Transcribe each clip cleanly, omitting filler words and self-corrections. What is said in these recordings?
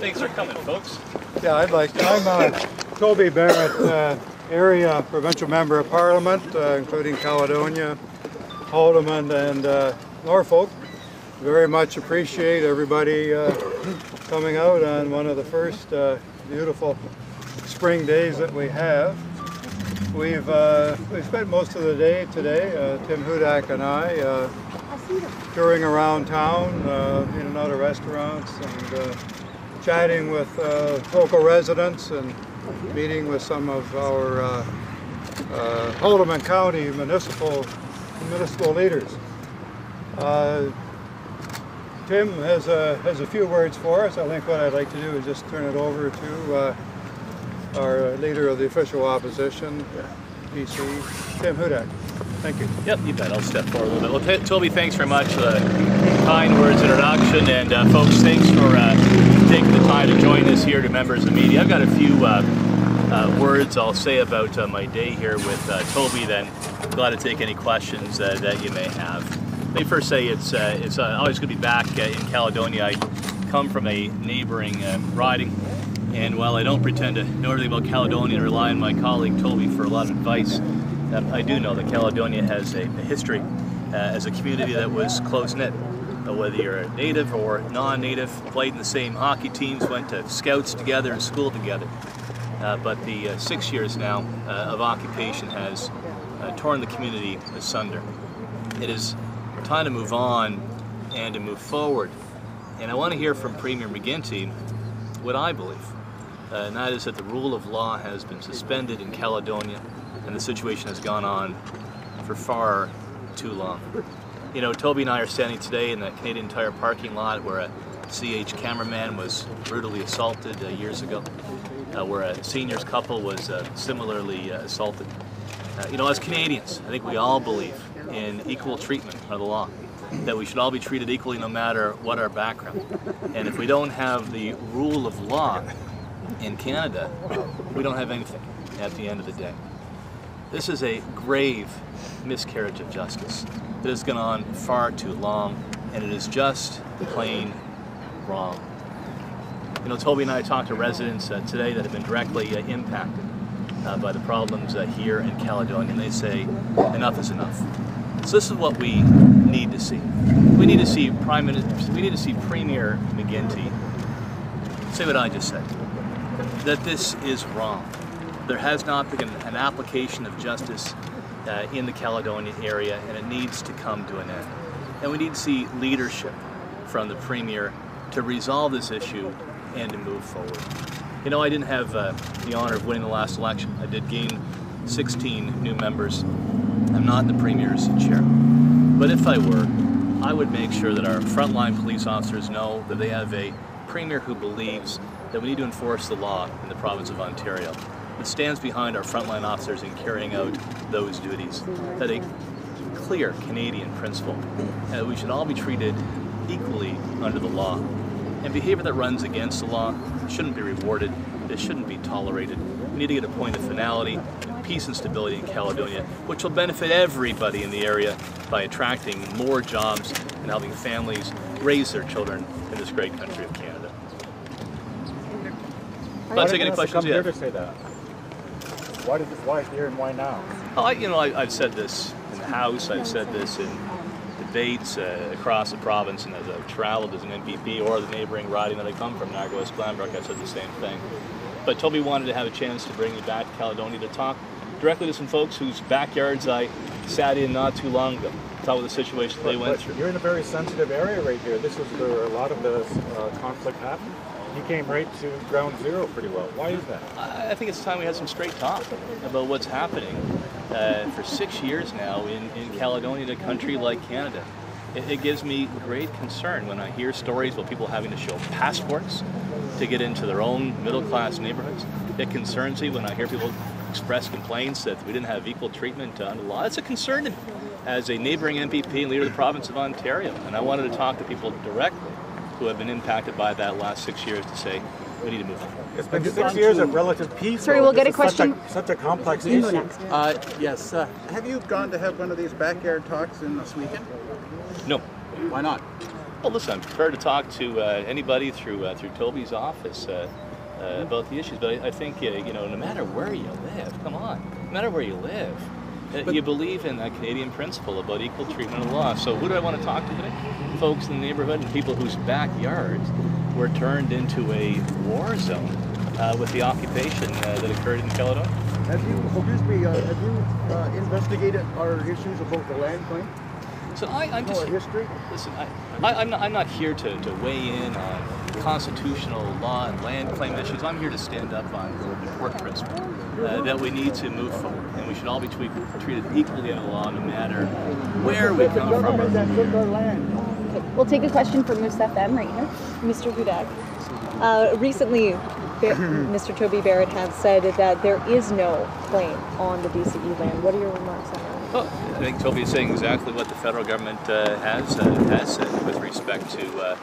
Thanks for coming, folks. Yeah, I'm Toby Barrett, area provincial member of Parliament, including Caledonia, Haldimand, and Norfolk. Very much appreciate everybody coming out on one of the first beautiful spring days that we have. We've spent most of the day today, Tim Hudak and I, touring around town, in and out of restaurants, and chatting with local residents and meeting with some of our Haldimand County municipal leaders. Tim has a few words for us. I think what I'd like to do is just turn it over to our leader of the official opposition, PC, Tim Hudak. Thank you. Yep, you bet. I'll step forward a little bit. Well, Toby, thanks very much for the kind words introduction, and folks, thanks for taking the time to join us here to members of the media. I've got a few words I'll say about my day here with Toby, then glad to take any questions that you may have. Let me first say it's always good to be back in Caledonia. I come from a neighboring riding, and while I don't pretend to know everything about Caledonia and rely on my colleague Toby for a lot of advice, I do know that Caledonia has a history as a community that was close-knit. Whether you're a native or non-native, played in the same hockey teams, went to scouts together and school together. But the 6 years now of occupation has torn the community asunder. It is time to move on and to move forward. And I want to hear from Premier McGuinty what I believe, and that is that the rule of law has been suspended in Caledonia, and the situation has gone on for far too long. You know, Toby and I are standing today in the Canadian Tire parking lot where a CH cameraman was brutally assaulted years ago, where a seniors couple was similarly assaulted. You know, as Canadians, I think we all believe in equal treatment under the law, that we should all be treated equally no matter what our background. And if we don't have the rule of law in Canada, we don't have anything at the end of the day. This is a grave miscarriage of justice that has gone on far too long, and it is just plain wrong. You know, Toby and I talked to residents today that have been directly impacted by the problems here in Caledonia, and they say enough is enough. So this is what we need to see. We need to see Premier McGuinty say what I just said, that this is wrong. There has not been an application of justice in the Caledonia area, and it needs to come to an end. And we need to see leadership from the Premier to resolve this issue and to move forward. You know, I didn't have the honor of winning the last election. I did gain 16 new members. I'm not the Premier's chair. But if I were, I would make sure that our frontline police officers know that they have a Premier who believes that we need to enforce the law in the province of Ontario, that stands behind our frontline officers in carrying out those duties, that a clear Canadian principle, that we should all be treated equally under the law. And behavior that runs against the law shouldn't be rewarded, it shouldn't be tolerated. We need to get a point of finality, peace and stability in Caledonia, which will benefit everybody in the area by attracting more jobs and helping families raise their children in this great country of Canada. I'll take any questions you have. Here to say that? Why here and why now? Oh, I've said this in the House, I've said this in debates across the province, and as I've traveled as an MPP or the neighboring riding that I come from, Niagara West Glanbrook, I've said the same thing. But Toby wanted to have a chance to bring me back to Caledonia to talk directly to some folks whose backyards I sat in not too long ago. Talk about the situation they went through. You're in a very sensitive area right here. This is where a lot of the conflict happened. You came right to ground zero pretty well. Why is that? I think it's time we had some straight talk about what's happening for 6 years now in Caledonia, a country like Canada. It gives me great concern when I hear stories about people having to show passports to get into their own middle-class neighborhoods. It concerns me when I hear people express complaints that we didn't have equal treatment under the law. It's a concern to me as a neighboring MPP and leader of the province of Ontario. And I wanted to talk to people directly who have been impacted by that last 6 years to say, we need to move on. It's been 6 years of relative peace. Sorry, we'll get a question. Such a complex issue. Yes. Have you gone to have one of these backyard talks in this weekend? No. Why not? Well, listen, I'm prepared to talk to anybody through Toby's office about the issues, but I think no matter where you live, come on, no matter where you live, you believe in that Canadian principle about equal treatment of law. So who do I want to talk to today? Folks in the neighborhood and people whose backyards were turned into a war zone with the occupation that occurred in Caledonia. Have you investigated our issues about the land claim? So I'm just history. Listen, I'm not here to weigh in on constitutional law and land claim issues. I'm here to stand up on the important principle that we need to move forward, and we should all be treated equally in the law, no matter where we come from. Okay, we'll take a question from Moose FM right here. Mr. Hudak. Recently, Mr. Toby Barrett has said that there is no claim on the DCE land. What are your remarks on that? Well, I think Toby is saying exactly what the federal government has said with respect to the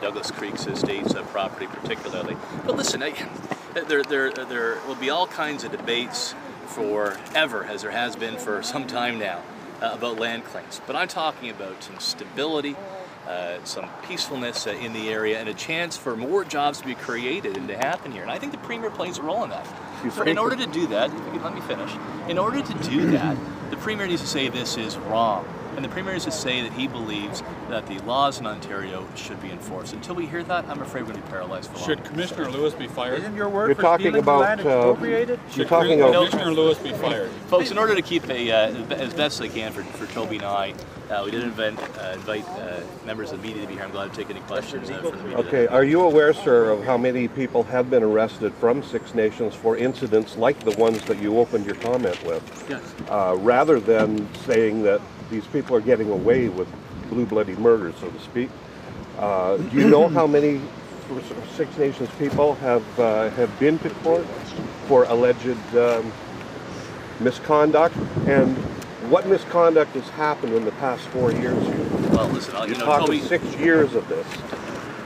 Douglas Creek's estates property particularly. But listen, there will be all kinds of debates forever, as there has been for some time now, about land claims. But I'm talking about some stability, some peacefulness in the area, and a chance for more jobs to be created and to happen here. And I think the Premier plays a role in that. In order to do that, if you could let me finish, in order to do that, the Premier needs to say this is wrong. And the Premier needs to say that he believes that the laws in Ontario should be enforced. Until we hear that, I'm afraid we're going to be paralyzed for long. Should Commissioner Lewis be fired? Isn't your word You're for talking stealing about, the land expropriated? Should Commissioner Lewis be fired? Folks, in order to keep as best I can for Toby and I, we did invite members of the media to be here. I'm glad to take any questions from the media. Okay, are you aware, sir, of how many people have been arrested from Six Nations for incidents like the ones that you opened your comment with? Yes. Rather than saying that these people are getting away with blue-bloody murder, so to speak. Do you know how many Six Nations people have been to court for alleged misconduct? And what misconduct has happened in the past 4 years here? Well, listen, You're talking Toby, 6 years of this.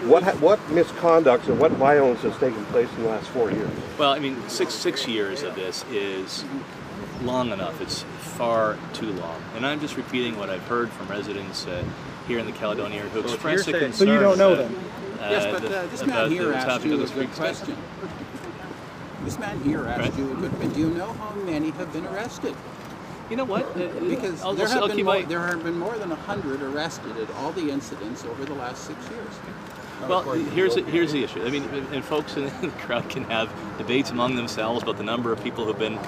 What misconducts and what violence has taken place in the last 4 years? well, I mean, six years of this is long enough. It's far too long. And I'm just repeating what I've heard from residents here in the Caledonia who express a concern. So you don't know them? Yes, but this man here asked you a good question. This man here asked you a good question. Do you know how many have been arrested? You know what? Because there have been more than 100 arrested at all the incidents over the last 6 years. Well, here's the issue. I mean, and folks in the crowd can have debates among themselves about the number of people who've been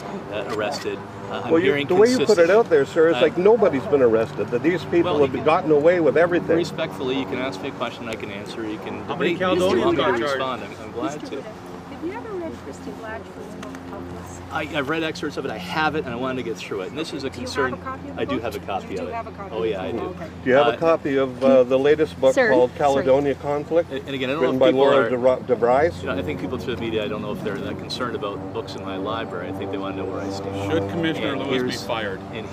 arrested. Well, the way you put it out there, sir, is like nobody's been arrested. That these people have gotten away with everything. Respectfully, you can ask me a question, I can answer. You can How many debate. Caledonians You want me got to charged? respond. I'm glad to. Have you ever read Christy Blatchford's book, Helpless? I've read excerpts of it. I have it, and I wanted to get through it. And this is a concern. Do you have a copy of the I do book? have a copy You of do it. have a copy Oh of yeah, the I book? do. Okay. Do you have a copy of the latest book Sir, called sorry. Caledonia Conflict? And again, I don't Written know by if people Laura are. DeVries? I think people through the media, I don't know if they're that concerned about books in my library. I think they want to know where I stand. Should Commissioner And Lewis be fired? And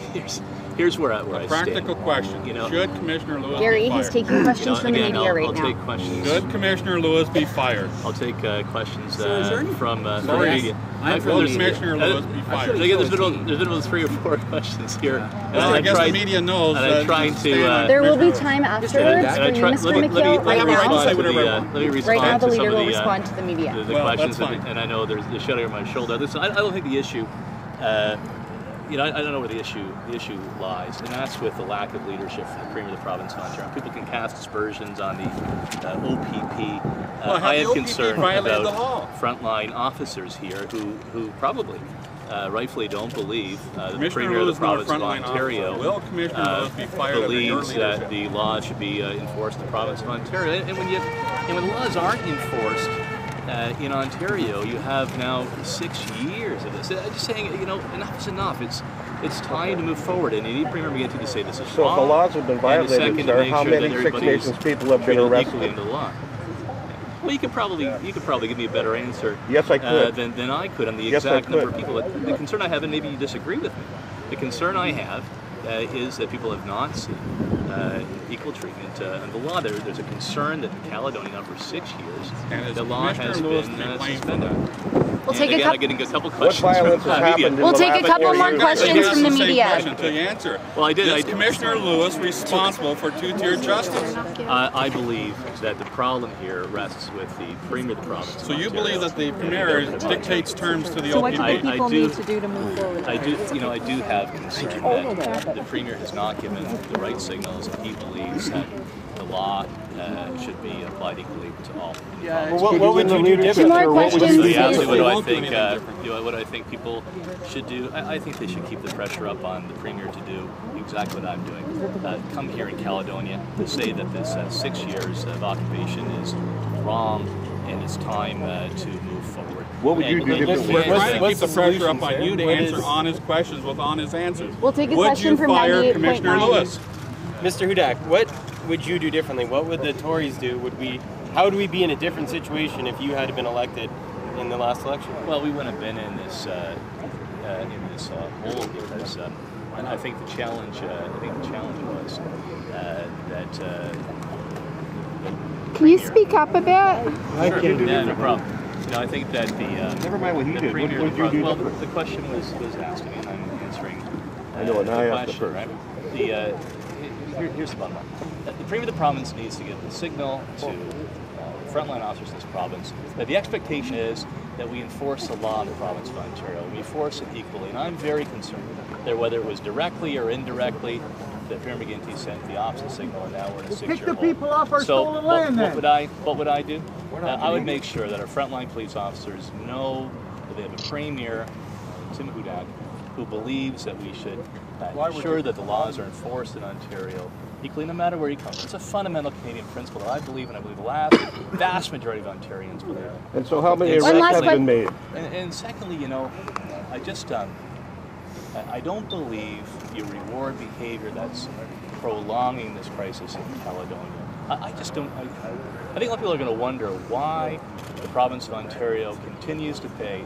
here's where I stand. Practical question. You know, Should Commissioner Lewis Gary, be fired? he's taking questions from the again, media right I'll now. take questions. Should Commissioner Lewis be fired? I'll take questions So is there any- from the Sorry. media. I'm I've from heard the there's- Commissioner Lewis be fired? Again, there's been about 3 or 4 questions here. And Well, I I'm guess trying- the media knows and I'm that trying you to, stand on There will be Commissioner time Hudak. afterwards and I for you, try, Mr. let me McGill. Right have a right to now, say whatever I want. let me respond right now the to some leader of will the, respond to the media. the Well, questions, that's fine. and I know there's the shutting over my shoulder. Listen, I don't think the issue, I don't know where the issue lies, and that's with the lack of leadership from the Premier of the province of Ontario. People can cast aspersions on the OPP. Well, have I the am OPP concerned violated about the law? frontline officers here who probably rightfully don't believe the Commissioner Premier of the Lewis, not a province of frontline Ontario officer. Will Commissioner Lewis be fired under your believes that leadership? the law should be enforced in the province of Ontario. And when laws aren't enforced in Ontario, you have now 6 years of this. I'm just saying, enough is enough. It's time to move forward, and you need Premier McGuinty to say this is So wrong. if the laws have been and the violated, second, to sir, make how sure many that Six everybody's Nations people have been treated equally arrested? under the law. Well, you could probably give me a better answer. Yes, I could. Than I could on the Yes, I exact number of could. people. But the concern I have, and maybe you disagree with me, the concern I have is that people have not seen equal treatment under the law. There's a concern that in Caledonia now for 6 years, And is the law has Commissioner Lewis been to be blamed for suspended. that? We'll take again, I'm getting a couple questions. What violence has happened? We'll take a couple more questions from the media. Until you answer. Well, I did. Is Commissioner Lewis responsible for two-tier justice? I believe that the problem here rests with the Premier of the province. So you believe that the Premier dictates terms to the So what do OPP? people need to do to move forward? I do have concern that the Premier has not given the right signals, and he believes that the law should be applied equally to all. What would you do differently? Two more questions, So you asked me please. what do I think people should do? I think they should keep the pressure up on the Premier to do exactly what I'm doing. Come here in Caledonia to say that this 6 years of occupation is wrong and it's time to move forward. What would you do differently? We're trying to keep the pressure up on you to answer honest questions with honest answers. We'll take a Would question you from fire Commissioner 98.9. Lewis? Mr. Hudak, what would you do differently? What would the Tories do? How would we be in a different situation if you had been elected in the last election? Well, we wouldn't have been in this hole because I think the challenge. Was that. Can you speak up a bit? Yeah, no problem. I think that the Never mind what he did. What Premier. would you do Well, differently? the question was asked to me, and I'm answering. I know, and I the asked it question, first. right? Here's the bottom line. The Premier of the province needs to give the signal to frontline officers in this province that the expectation is that we enforce the law in the province of Ontario. We enforce it equally, and I'm very concerned that whether it was directly or indirectly, that Premier McGuinty sent the opposite signal, and now we're in a 6-year hole. Pick the people off our stolen land then. What would I do? I would make sure that our frontline police officers know that they have a Premier, Tim Hudak, who believes that we should ensure that the laws are enforced in Ontario equally, no matter where you come from. It's a fundamental Canadian principle that I believe, and I believe the vast majority of Ontarians believe. And so how many arrests have been made? And secondly, I don't believe you reward behavior that's prolonging this crisis in Caledonia. I just don't. I think a lot of people are going to wonder why the province of Ontario continues to pay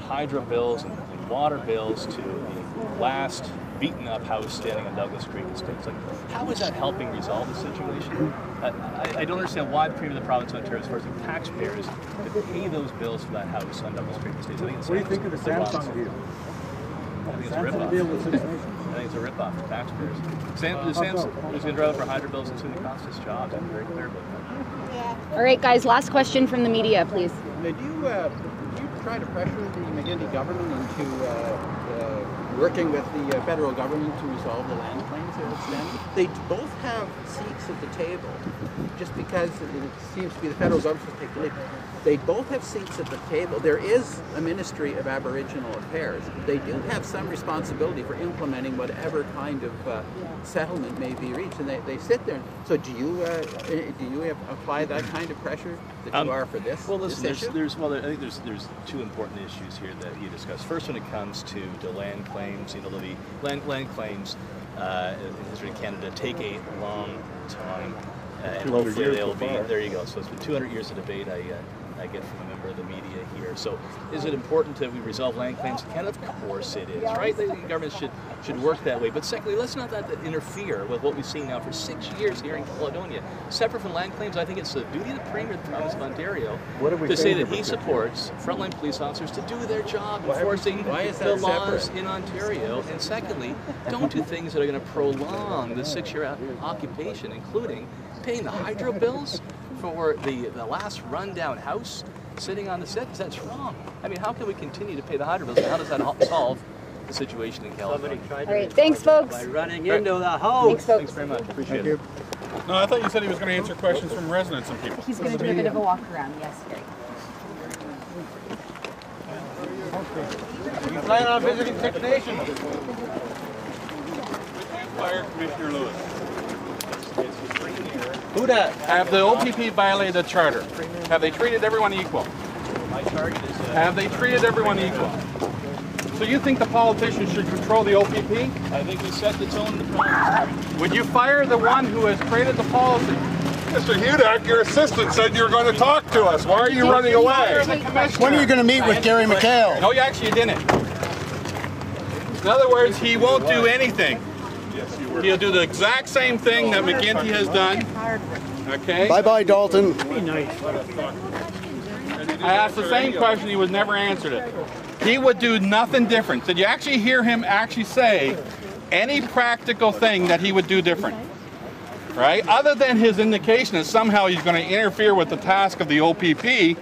hydro bills and water bills to the last beaten-up house standing on Douglas Creek Estate. It's like, how is that helping resolve the situation? I don't understand why the Premier of the province of Ontario is forcing taxpayers to pay those bills for that house on Douglas Creek Estate. What do you think of the Samsung deal? I think it's a rip-off. I think it's a rip-off for taxpayers. The Samsung is going to drive up our hydro bills and it's going to cost us jobs. I'm very clear about that. All right, guys, last question from the media, please. Did you try to pressure the McGuinty government into working with the federal government to resolve the land claims that are outstanding? They both have seats at the table. Just because it seems to be the federal government will take the lead. They both have seats at the table. There is a Ministry of Aboriginal Affairs. They do have some responsibility for implementing whatever kind of settlement may be reached, and they sit there. So do you apply that kind of pressure that you are for this? Well, listen, I this issue? think there's two important issues here that you discussed. First, when it comes to the land claims, the land claims in history in Canada take a long time, and hopefully they'll be. There you go. So it's been 200 years of debate. I get from a member of the media here. So is it important that we resolve land claims in Canada? Of course it is, right? The government should work that way. But secondly, let's not let that interfere with what we've seen now for 6 years here in Caledonia. Separate from land claims, I think it's the duty of the Premier of the province of Ontario to say that he supports frontline police officers to do their job enforcing the laws in Ontario. And secondly, don't do things that are going to prolong the 6-year occupation, including paying the hydro bills for the last rundown house sitting on the set. That's wrong. I mean, how can we continue to pay the hydro bills, and how does that solve the situation in California? All right, thanks, folks. By running into the house. Thanks very much. Appreciate it. No, I thought you said he was going to answer questions from residents and people. He's going to do a bit of a walk around, yes. You plan on visiting Six Nations? Fire Commissioner Lewis. Hudak. Have the OPP violated the charter? Have they treated everyone equal? My target is Have they treated everyone equal? So you think the politicians should control the OPP? I think we set the tone in the province. Would you fire the one who has created the policy? Mr. Hudak, your assistant said you were going to talk to us. Why are you running away? When are you going to meet with Gary McHale? No, you actually didn't. In other words, he won't do anything. He'll do the exact same thing that McGuinty has done. Okay? Bye-bye, Dalton. Be nice. I asked the same question, he was never answered it. He would do nothing different. Did you actually hear him actually say any practical thing that he would do different? Right? Other than his indication that somehow he's going to interfere with the task of the OPP,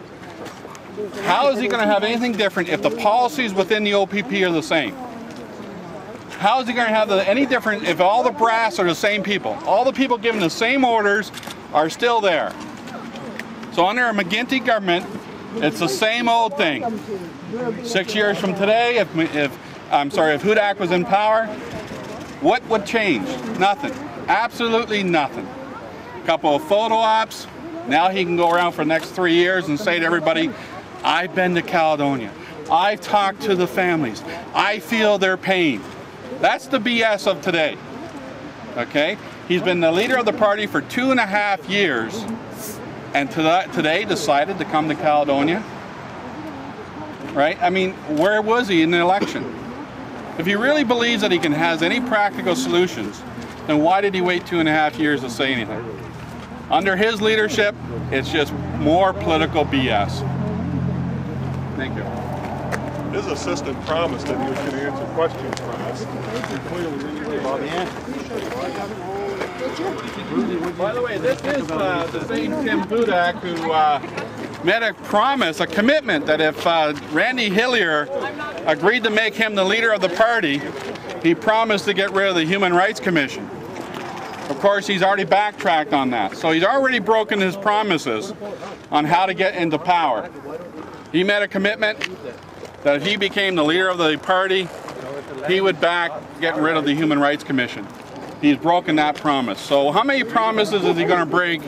how is he going to have anything different if the policies within the OPP are the same? How is he going to have any different if all the brass are the same people? All the people giving the same orders are still there. So under a McGuinty government, it's the same old thing. 6 years from today, if Hudak was in power, what would change? Nothing. Absolutely nothing. A couple of photo ops. Now he can go around for the next 3 years and say to everybody, I've been to Caledonia. I've talked to the families. I feel their pain. That's the BS of today. Okay? He's been the leader of the party for 2.5 years and today decided to come to Caledonia. Right? I mean, where was he in the election? If he really believes that he has any practical solutions, then why did he wait 2.5 years to say anything? Under his leadership, it's just more political BS. Thank you. His assistant promised that he was going to answer questions for us. He clearly didn't give all the answers. By the way, this is the same Tim Hudak who made a promise, a commitment, that if Randy Hillier agreed to make him the leader of the party, he promised to get rid of the Human Rights Commission. Of course, he's already backtracked on that. So he's already broken his promises on how to get into power. He made a commitment that if he became the leader of the party, he would back getting rid of the Human Rights Commission. He's broken that promise. So how many promises is he going to break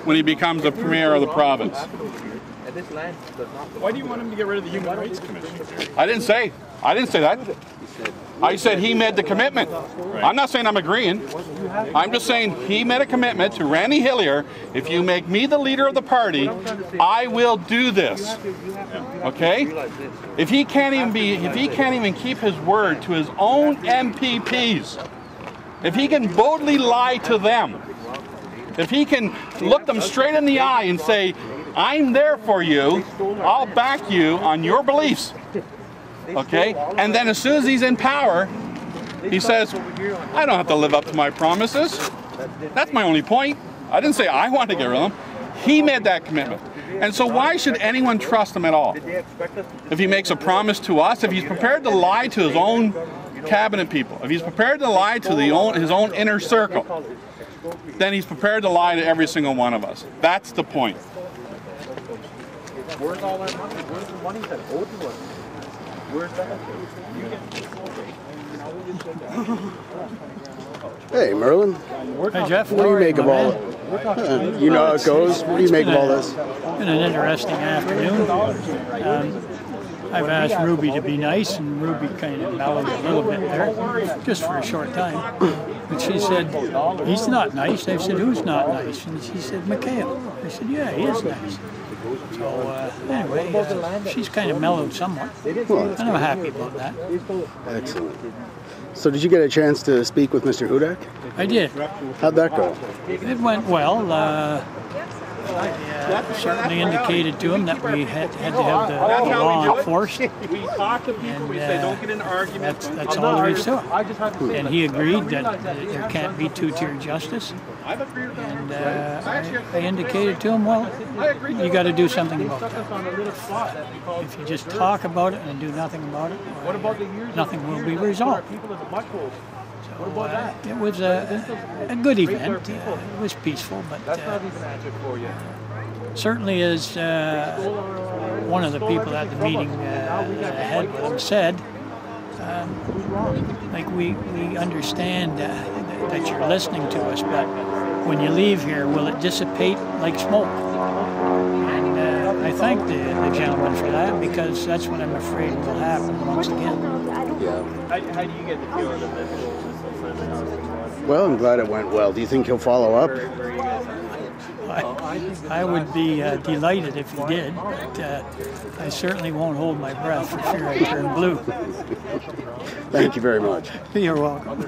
when he becomes the premier of the province? Why do you want him to get rid of the Human Rights Commission? I didn't say that. I said he made the commitment. I'm not saying I'm agreeing. I'm just saying he made a commitment to Randy Hillier. If you make me the leader of the party, I will do this. Okay? If he can't even keep his word to his own MPPs, if he can boldly lie to them, if he can look them straight in the eye and say, I'm there for you, I'll back you on your beliefs. Okay? And then as soon as he's in power, he says, I don't have to live up to my promises. That's my only point. I didn't say I want to get rid of him. He made that commitment. And so why should anyone trust him at all? If he makes a promise to us, if he's prepared to lie to his own cabinet people, if he's prepared to lie to his own inner circle, then he's prepared to lie to every single one of us. That's the point. Where's all that money? Where's the money that owed to us? Where's that? Hey, Merlin. Hey, Jeff. What do you make of all it? You know how it goes. What do you make of all this? It's been an interesting afternoon. I've asked Ruby to be nice, and Ruby kind of mellowed a little bit there, just for a short time. But she said, he's not nice. I said, who's not nice? And she said, Mikhail. I said, yeah, he is nice. So anyway, she's kind of mellowed somewhat, and I'm happy about that. Excellent. So did you get a chance to speak with Mr. Hudak? I did. How'd that go? It went well. I certainly indicated to him that we had to have the law enforced. We talk to people, we say don't get into arguments. That's all there is to it. And he agreed that there can't be two-tier justice. And I indicated to him, well, you got to do something about that. If you just talk about it and do nothing about it, nothing will be resolved. So, it was a good event. It was peaceful, but certainly as one of the people at the meeting had with him said, like we understand that you're listening to us, but when you leave here, will it dissipate like smoke? And I thank the gentleman for that, because that's what I'm afraid will happen once again. Yeah. How do you get the feeling of this? Well, I'm glad it went well. Do you think he'll follow up? I would be delighted if he did, but I certainly won't hold my breath for fear I turn blue. Thank you very much. You're welcome.